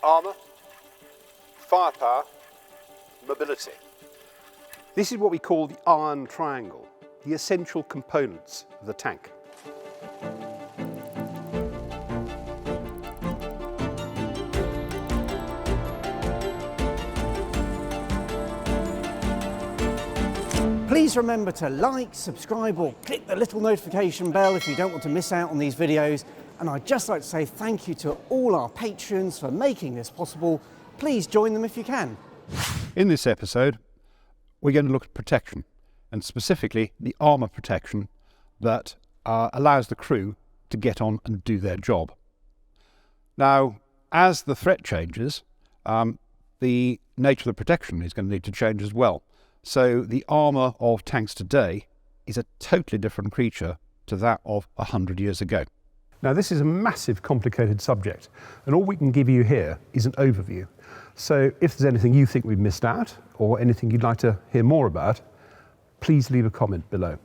Armour, firepower, mobility. This is what we call the iron triangle, the essential components of the tank. Please remember to like, subscribe or click the little notification bell if you don't want to miss out on these videos. And I'd just like to say thank you to all our patrons for making this possible. Please join them if you can. In this episode, we're going to look at protection, and specifically the armour protection that allows the crew to get on and do their job. Now, as the threat changes, the nature of the protection is going to need to change as well. So the armour of tanks today is a totally different creature to that of 100 years ago. Now, this is a massive, complicated subject, and all we can give you here is an overview. So if there's anything you think we've missed out, or anything you'd like to hear more about, please leave a comment below.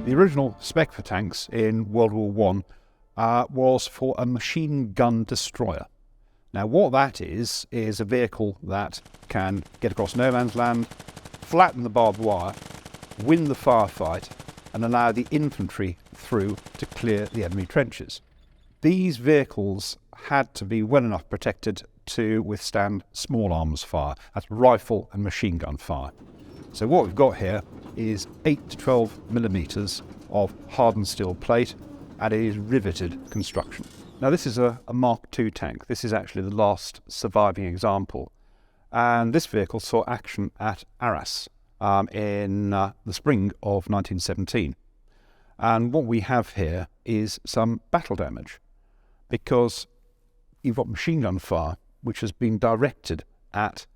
The original spec for tanks in World War I was for a machine gun destroyer. Now, what that is a vehicle that can get across no man's land, flatten the barbed wire, win the firefight, and allow the infantry through to clear the enemy trenches. These vehicles had to be well enough protected to withstand small arms fire. That's rifle and machine gun fire. So what we've got here is 8 to 12 millimetres of hardened steel plate, and it is riveted construction. Now, this is a Mark II tank. This is actually the last surviving example. And this vehicle saw action at Arras in the spring of 1917. And what we have here is some battle damage, because you've got machine gun fire, which has been directed at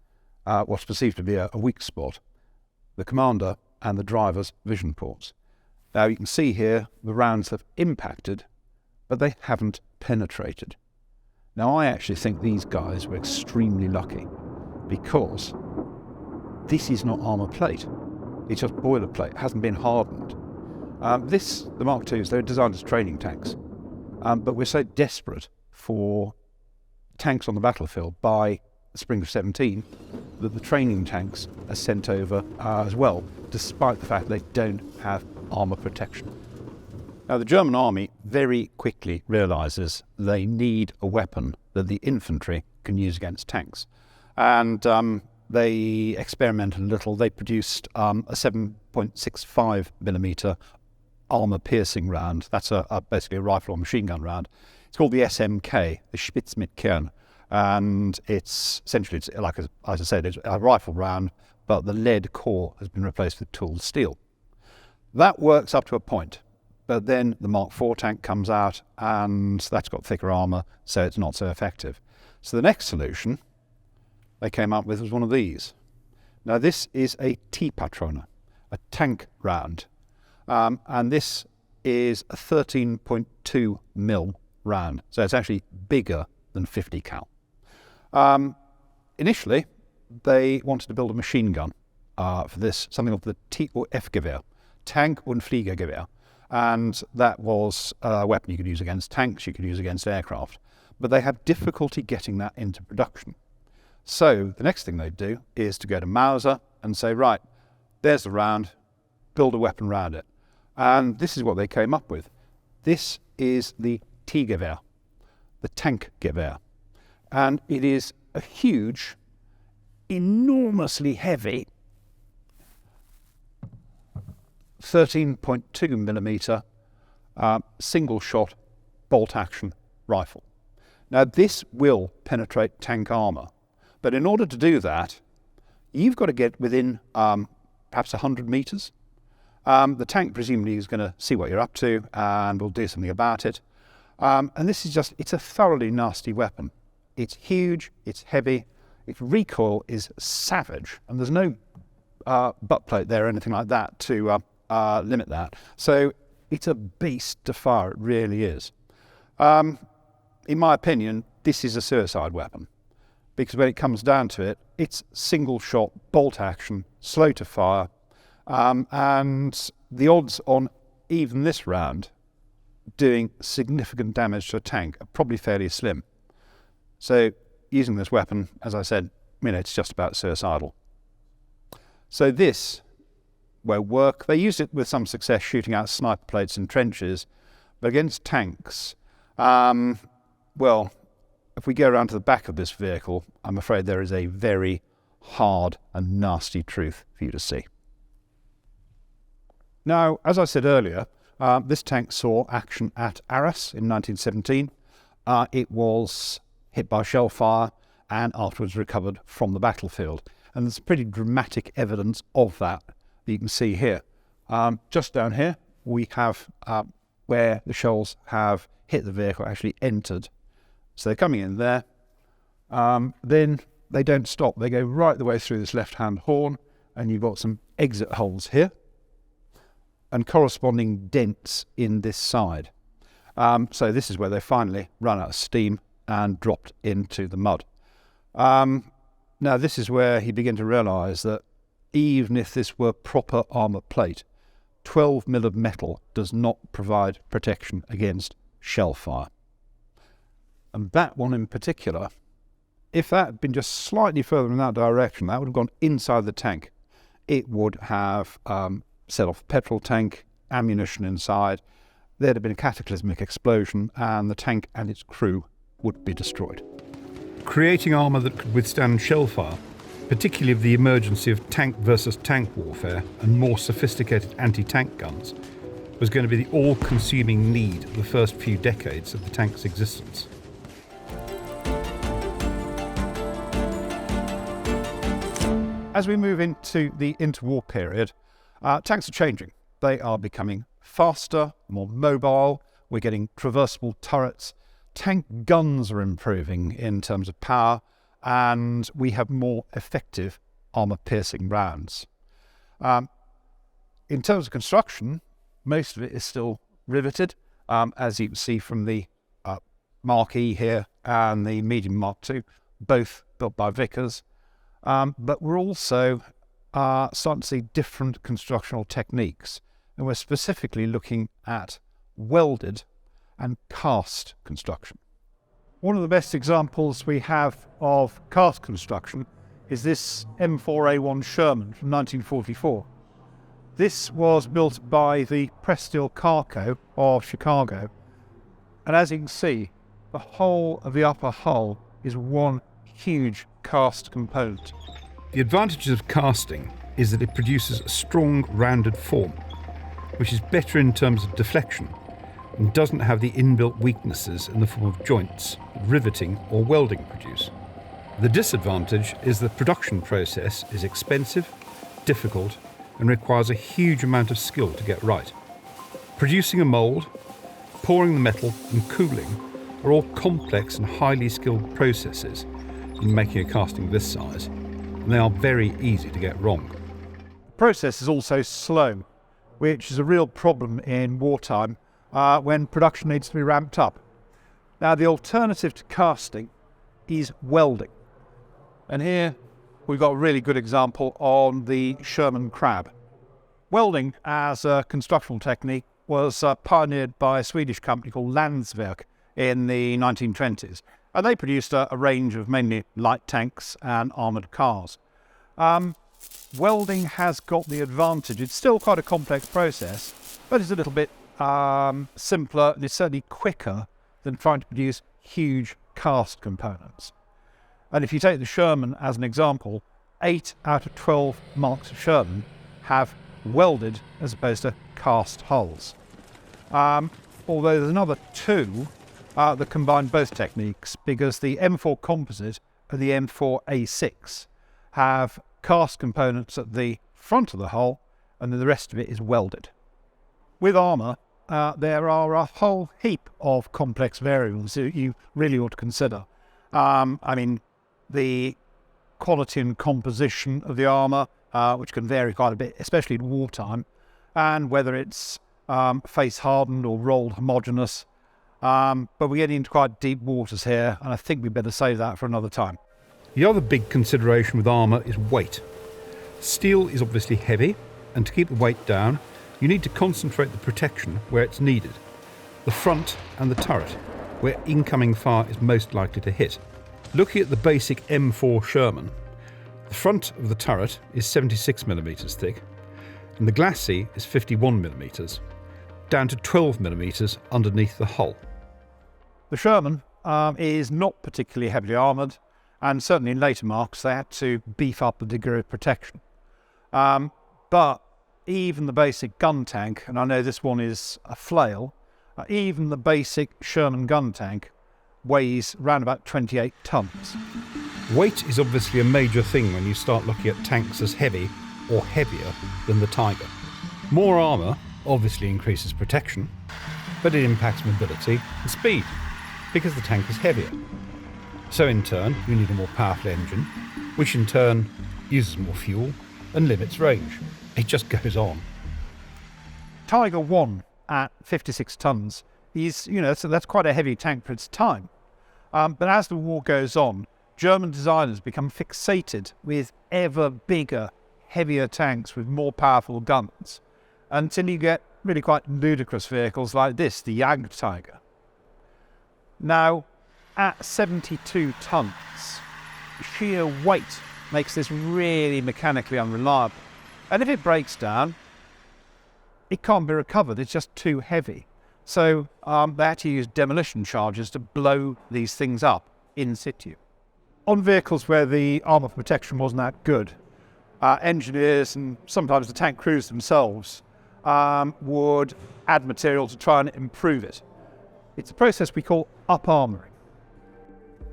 what's perceived to be a weak spot, the commander and the driver's vision ports. Now, you can see here the rounds have impacted, but they haven't penetrated. Now, I actually think these guys were extremely lucky, because this is not armour plate. It's just boilerplate. It hasn't been hardened. The Mark IIs, they're designed as training tanks. But we're so desperate for tanks on the battlefield by the spring of 17 that the training tanks are sent over as well, despite the fact they don't have armour protection. Now, the German army very quickly realises they need a weapon that the infantry can use against tanks. And they experimented a little. They produced a 7.65 millimetre armour-piercing round. That's basically a rifle or machine gun round. It's called the SMK, the Spitz mit Kern. And it's essentially, like as I said, it's a rifle round, but the lead core has been replaced with tooled steel. That works up to a point. But then the Mark IV tank comes out, and that's got thicker armour, so it's not so effective. So the next solution they came up with was one of these. Now, this is a T-Patrone, a tank round, and this is a 13.2 mil round, so it's actually bigger than 50 cal. Initially, they wanted to build a machine gun for this, something of the T or F-Gewehr, Tank- und Fliegergewehr. And that was a weapon you could use against tanks, you could use against aircraft. But they had difficulty getting that into production. So the next thing they'd do is to go to Mauser and say, right, there's the round, build a weapon around it. And this is what they came up with. This is the T-Gewehr, the tank Gewehr. And it is a huge, enormously heavy 13.2 millimetre single shot bolt action rifle. Now, this will penetrate tank armour, but in order to do that, you've got to get within perhaps 100 metres. The tank presumably is going to see what you're up to and will do something about it. And this is it's a thoroughly nasty weapon. It's huge, it's heavy, its recoil is savage, and there's no butt plate there or anything like that to limit that. So it's a beast to fire, it really is. In my opinion, this is a suicide weapon, because when it comes down to it, it's single shot, bolt action, slow to fire, and the odds on even this round doing significant damage to a tank are probably fairly slim. So using this weapon, as I said, it's just about suicidal. So this will work. They used it with some success shooting out sniper plates in trenches, but against tanks, well, if we go around to the back of this vehicle, I'm afraid there is a very hard and nasty truth for you to see. Now, as I said earlier, this tank saw action at Arras in 1917. It was hit by shell fire and afterwards recovered from the battlefield. And there's pretty dramatic evidence of that you can see here. Just down here, we have where the shells have hit the vehicle, actually entered. So they're coming in there. Then they don't stop. They go right the way through this left-hand horn, and you've got some exit holes here and corresponding dents in this side. So this is where they finally run out of steam and dropped into the mud. Now this is where he began to realise that even if this were proper armour plate, 12 mil of metal does not provide protection against shell fire. And that one in particular, if that had been just slightly further in that direction, that would have gone inside the tank. It would have set off the petrol tank, ammunition inside. There'd have been a cataclysmic explosion and the tank and its crew would be destroyed. Creating armour that could withstand shell fire, particularly of the emergency of tank versus tank warfare and more sophisticated anti-tank guns, was going to be the all-consuming need of the first few decades of the tank's existence. As we move into the interwar period, tanks are changing. They are becoming faster, more mobile. We're getting traversable turrets. Tank guns are improving in terms of power, and we have more effective armour-piercing rounds. In terms of construction, most of it is still riveted, as you can see from the Mark E here and the medium Mark II, both built by Vickers. But we're also starting to see different constructional techniques, and we're specifically looking at welded and cast construction. One of the best examples we have of cast construction is this M4A1 Sherman from 1944. This was built by the Press Steel Car Co. of Chicago, and as you can see, the whole of the upper hull is one huge cast component. The advantages of casting is that it produces a strong, rounded form, which is better in terms of deflection and doesn't have the inbuilt weaknesses in the form of joints that riveting or welding produce. The disadvantage is the production process is expensive, difficult, and requires a huge amount of skill to get right. Producing a mould, pouring the metal, and cooling are all complex and highly skilled processes in making a casting this size, and they are very easy to get wrong. The process is also slow, which is a real problem in wartime when production needs to be ramped up. Now, the alternative to casting is welding. And here we've got a really good example on the Sherman Crab. Welding as a constructional technique was pioneered by a Swedish company called Landsverk in the 1920s. And they produced a range of mainly light tanks and armoured cars. Welding has got the advantage. It's still quite a complex process, but it's a little bit simpler and it's certainly quicker than trying to produce huge cast components. And if you take the Sherman as an example, 8 out of 12 marks of Sherman have welded as opposed to cast hulls. Although there's another 2 that combine both techniques, because the M4 Composite and the M4A6 have cast components at the front of the hull, and then the rest of it is welded. With armour, there are a whole heap of complex variables that you really ought to consider. The quality and composition of the armour, which can vary quite a bit, especially in wartime, and whether it's face hardened or rolled homogeneous. But we're getting into quite deep waters here, and I think we'd better save that for another time. The other big consideration with armour is weight. Steel is obviously heavy, and to keep the weight down, you need to concentrate the protection where it's needed. the front and the turret, where incoming fire is most likely to hit. Looking at the basic M4 Sherman, the front of the turret is 76mm thick, and the glacis is 51mm, down to 12mm underneath the hull. The Sherman is not particularly heavily armoured, and certainly in later marques they had to beef up the degree of protection. But even the basic gun tank, and I know this one is a flail, even the basic Sherman gun tank weighs around about 28 tonnes. Weight is obviously a major thing when you start looking at tanks as heavy or heavier than the Tiger. More armour obviously increases protection, but it impacts mobility and speed because the tank is heavier. So in turn, you need a more powerful engine, which in turn uses more fuel and limits range. It just goes on. Tiger 1 at 56 tonnes is, so that's quite a heavy tank for its time. But as the war goes on, German designers become fixated with ever bigger, heavier tanks with more powerful guns, until you get really quite ludicrous vehicles like this, the Jagdtiger. Now, at 72 tonnes, sheer weight makes this really mechanically unreliable. And if it breaks down, it can't be recovered, it's just too heavy. So they had to use demolition charges to blow these things up in situ. On vehicles where the armour protection wasn't that good, engineers and sometimes the tank crews themselves would add material to try and improve it. It's a process we call up-armouring.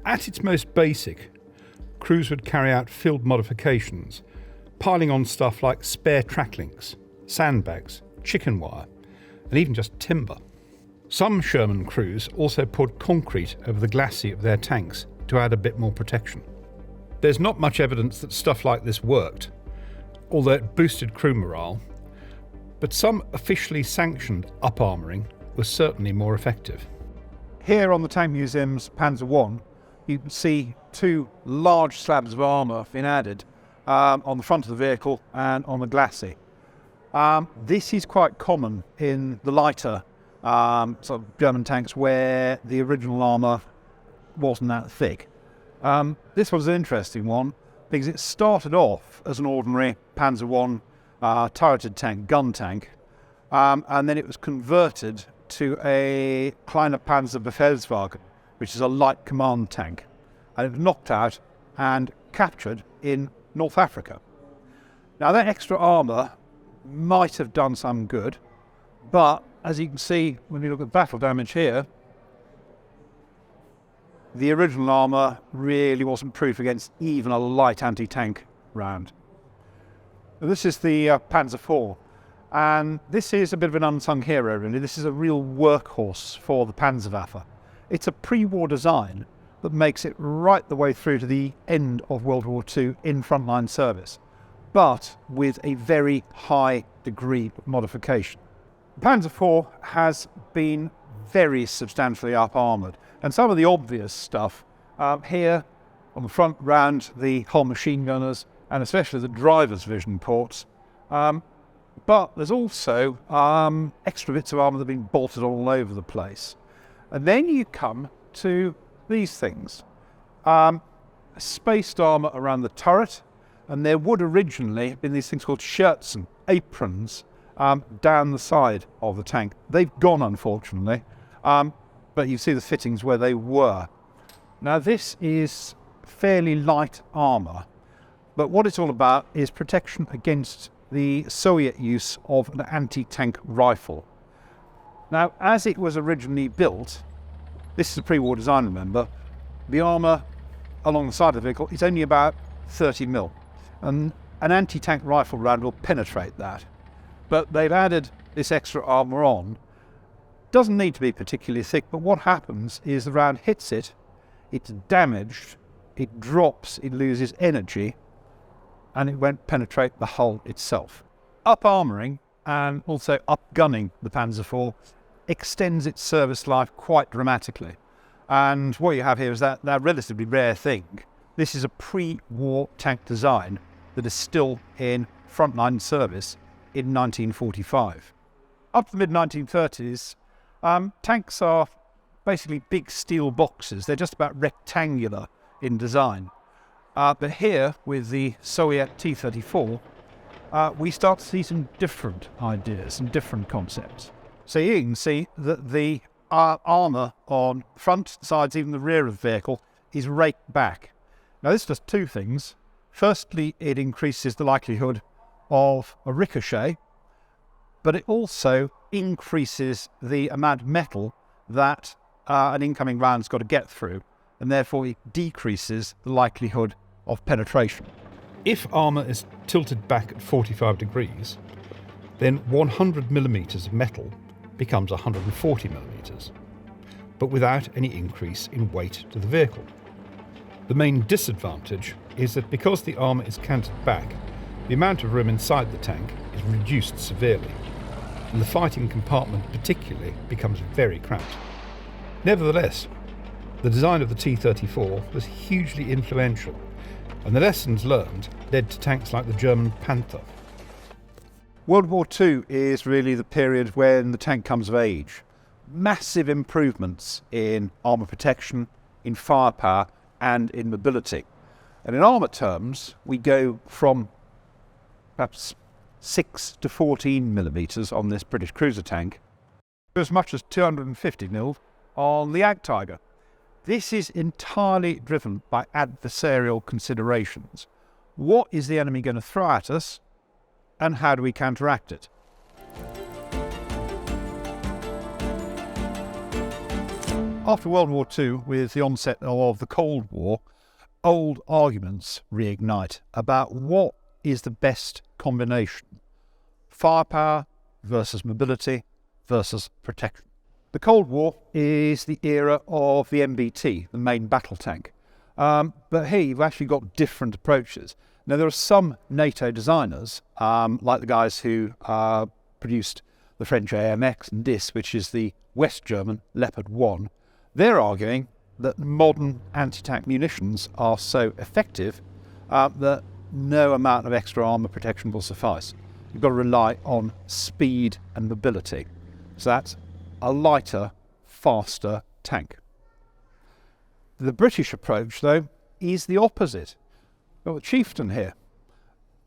At its most basic, crews would carry out field modifications, piling on stuff like spare track links, sandbags, chicken wire, and even just timber. Some Sherman crews also poured concrete over the glacis of their tanks to add a bit more protection. There's not much evidence that stuff like this worked, although it boosted crew morale, but some officially sanctioned up-armouring was certainly more effective. Here on the Tank Museum's Panzer I, you can see two large slabs of armour being added on the front of the vehicle and on the glacis. This is quite common in the lighter sort of German tanks where the original armour wasn't that thick. This was an interesting one because it started off as an ordinary Panzer I turreted tank, gun tank, and then it was converted to a Kleiner Panzer Befehlswagen, which is a light command tank, and it was knocked out and captured in North Africa. Now that extra armour might have done some good, but as you can see when you look at battle damage here, the original armour really wasn't proof against even a light anti-tank round. This is the Panzer IV, and this is a bit of an unsung hero really. This is a real workhorse for the Panzerwaffe. It's a pre-war design that makes it right the way through to the end of World War II in frontline service, but with a very high degree of modification. The Panzer IV has been very substantially up-armoured, and some of the obvious stuff here on the front round the whole machine gunners and especially the driver's vision ports, but there's also extra bits of armour that have been bolted all over the place. And then you come to these things. Spaced armour around the turret, and there would originally have been these things called Schürzen, aprons, down the side of the tank. They've gone, unfortunately, but you see the fittings where they were. Now this is fairly light armour, but what it's all about is protection against the Soviet use of an anti-tank rifle. Now, as it was originally built, this is a pre-war design, remember, the armour along the side of the vehicle is only about 30mm, and an anti-tank rifle round will penetrate that. But they've added this extra armour on. Doesn't need to be particularly thick, but what happens is the round hits it, it's damaged, it drops, it loses energy, and it won't penetrate the hull itself. Up-armouring and also up-gunning the Panzer IV extends its service life quite dramatically. And what you have here is that relatively rare thing. This is a pre-war tank design that is still in frontline service in 1945. Up to the mid-1930s, Tanks are basically big steel boxes. They're just about rectangular in design. But here, with the Soviet T-34, we start to see some different ideas and different concepts. So you can see that the armour on front, sides, even the rear of the vehicle is raked back. Now this does two things. Firstly, it increases the likelihood of a ricochet, but it also increases the amount of metal that an incoming round's got to get through, and therefore it decreases the likelihood of penetration. If armour is tilted back at 45 degrees, then 100 millimetres of metal becomes 140 millimetres, but without any increase in weight to the vehicle. The main disadvantage is that because the armour is canted back, the amount of room inside the tank is reduced severely, and the fighting compartment particularly becomes very cramped. Nevertheless, the design of the T-34 was hugely influential, and the lessons learned led to tanks like the German Panther. World War II is really the period when the tank comes of age. Massive improvements in armour protection, in firepower and in mobility. And in armour terms, we go from perhaps 6 to 14 millimetres on this British cruiser tank, to as much as 250 mil on the Ag Tiger. This is entirely driven by adversarial considerations. What is the enemy going to throw at us, and how do we counteract it? After World War II, with the onset of the Cold War, old arguments reignite about what is the best combination: firepower versus mobility versus protection. The Cold War is the era of the MBT, the main battle tank. But here you've actually got different approaches. Now there are some NATO designers, like the guys who produced the French AMX and DIS, which is the West German Leopard 1. They're arguing that modern anti-tank munitions are so effective that no amount of extra armour protection will suffice. You've got to rely on speed and mobility. So that's a lighter, faster tank. The British approach, though, is the opposite. We've got the Chieftain here.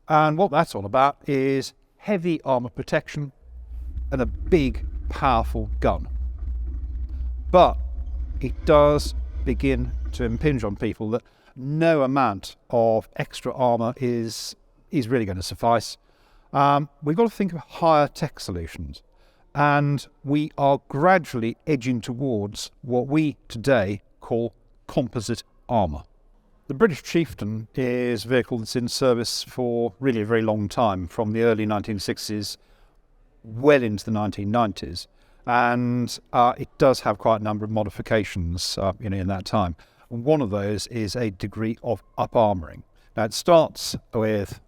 And what that's all about is heavy armour protection and a big, powerful gun. But it does begin to impinge on people that no amount of extra armour is really going to suffice. We've got to think of higher tech solutions. And we are gradually edging towards what we today call composite armour. The British Chieftain is a vehicle that's in service for really a very long time, from the early 1960s well into the 1990s. And it does have quite a number of modifications in that time. And one of those is a degree of up-armouring. Now it starts with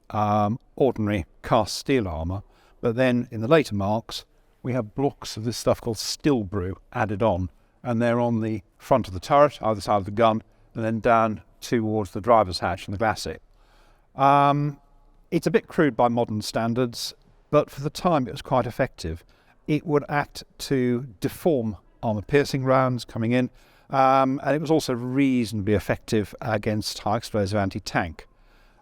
ordinary cast steel armour, but then in the later marks we have blocks of this stuff called steel brew added on, and they're on the front of the turret, either side of the gun, and then down towards the driver's hatch and the glacis. It's a bit crude by modern standards, but for the time it was quite effective. It would act to deform armour-piercing rounds coming in, and it was also reasonably effective against high-explosive anti-tank.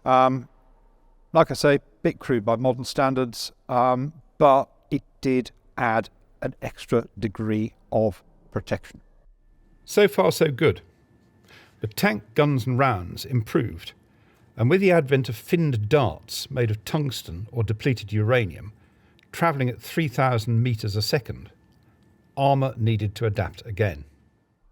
Like I say, bit crude by modern standards, but it did add an extra degree of protection. So far so good. The tank guns and rounds improved, and with the advent of finned darts made of tungsten or depleted uranium, travelling at 3,000 metres a second, armour needed to adapt again.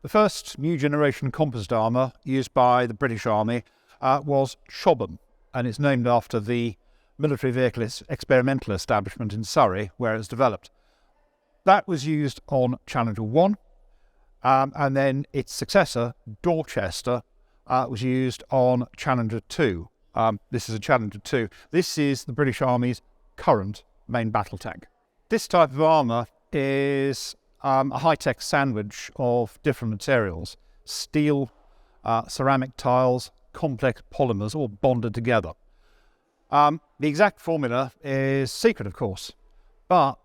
The first new generation composite armour used by the British Army was Copson, and it's named after the military vehicle experimental establishment in Surrey where it was developed. That was used on Challenger 1, and then its successor, Dorchester, was used on Challenger 2. This is a Challenger 2. This is the British Army's current main battle tank. This type of armour is a high-tech sandwich of different materials: steel, ceramic tiles, complex polymers, all bonded together. The exact formula is secret, of course, but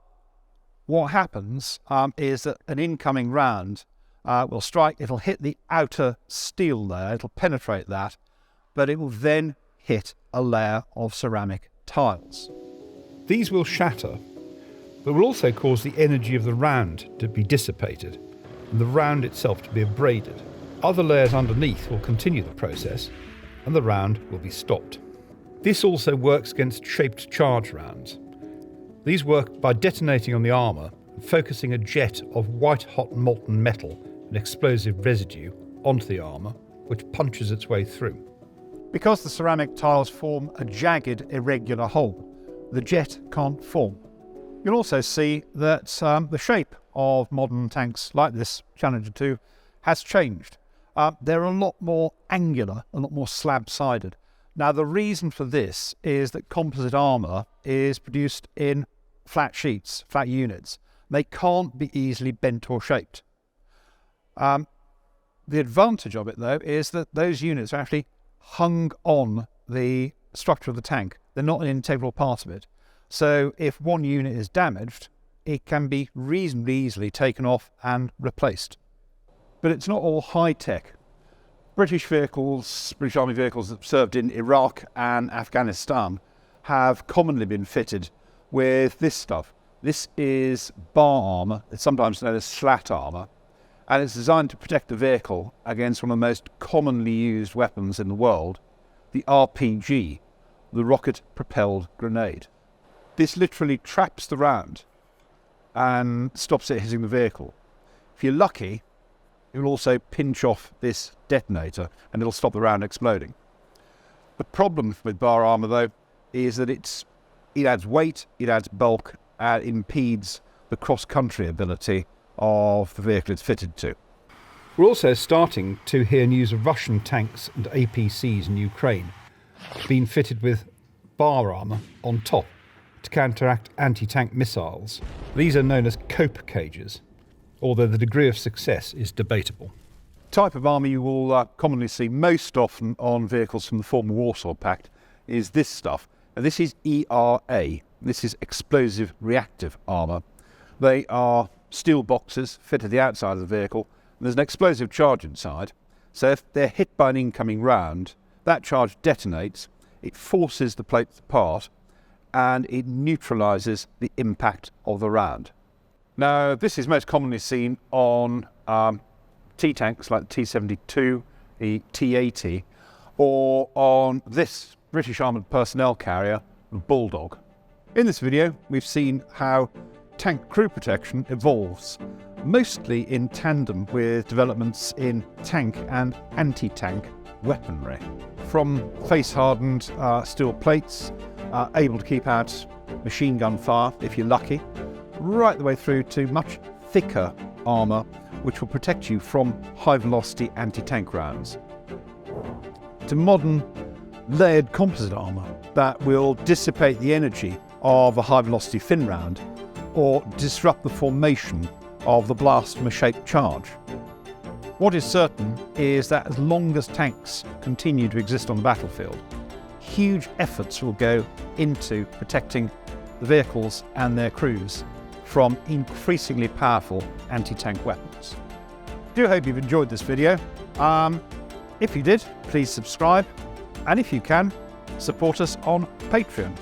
what happens is that an incoming round will strike, it'll hit the outer steel layer, it'll penetrate that, but it will then hit a layer of ceramic tiles. These will shatter, but will also cause the energy of the round to be dissipated and the round itself to be abraded. Other layers underneath will continue the process and the round will be stopped. This also works against shaped charge rounds. These work by detonating on the armour and focusing a jet of white-hot molten metal and explosive residue onto the armour, which punches its way through. Because the ceramic tiles form a jagged, irregular hole, the jet can't form. You'll also see that the shape of modern tanks like this Challenger 2 has changed. They're a lot more angular, a lot more slab-sided. Now, the reason for this is that composite armour is produced in flat sheets, flat units. They can't be easily bent or shaped. The advantage of it, though, is that those units are actually hung on the structure of the tank. They're not an integral part of it. So if one unit is damaged, it can be reasonably easily taken off and replaced. But it's not all high-tech. British Army vehicles that served in Iraq and Afghanistan have commonly been fitted with this stuff. This is bar armour, it's sometimes known as slat armour, and it's designed to protect the vehicle against one of the most commonly used weapons in the world, the RPG, the rocket-propelled grenade. This literally traps the round and stops it hitting the vehicle. If you're lucky, it will also pinch off this detonator and it'll stop the round exploding. The problem with bar armour, though, is that it adds weight, it adds bulk, and impedes the cross-country ability of the vehicle it's fitted to. We're also starting to hear news of Russian tanks and APCs in Ukraine being fitted with bar armour on top to counteract anti-tank missiles. These are known as cope cages, although the degree of success is debatable. Type of armour you will commonly see most often on vehicles from the former Warsaw Pact is this stuff. And this is ERA. This is explosive reactive armour. They are steel boxes fit to the outside of the vehicle, and there's an explosive charge inside. So if they're hit by an incoming round, that charge detonates, it forces the plates apart, and it neutralises the impact of the round. Now, this is most commonly seen on T-tanks like the T-72, the T-80, or on this British Armoured Personnel carrier, the Bulldog. In this video, we've seen how tank crew protection evolves, mostly in tandem with developments in tank and anti-tank weaponry. From face-hardened steel plates, able to keep out machine gun fire if you're lucky, right the way through to much thicker armour which will protect you from high-velocity anti-tank rounds, to modern layered composite armour that will dissipate the energy of a high-velocity fin round or disrupt the formation of the blast from a shaped charge. What is certain is that as long as tanks continue to exist on the battlefield, huge efforts will go into protecting the vehicles and their crews from increasingly powerful anti-tank weapons. I do hope you've enjoyed this video. If you did, please subscribe, and if you can, support us on Patreon.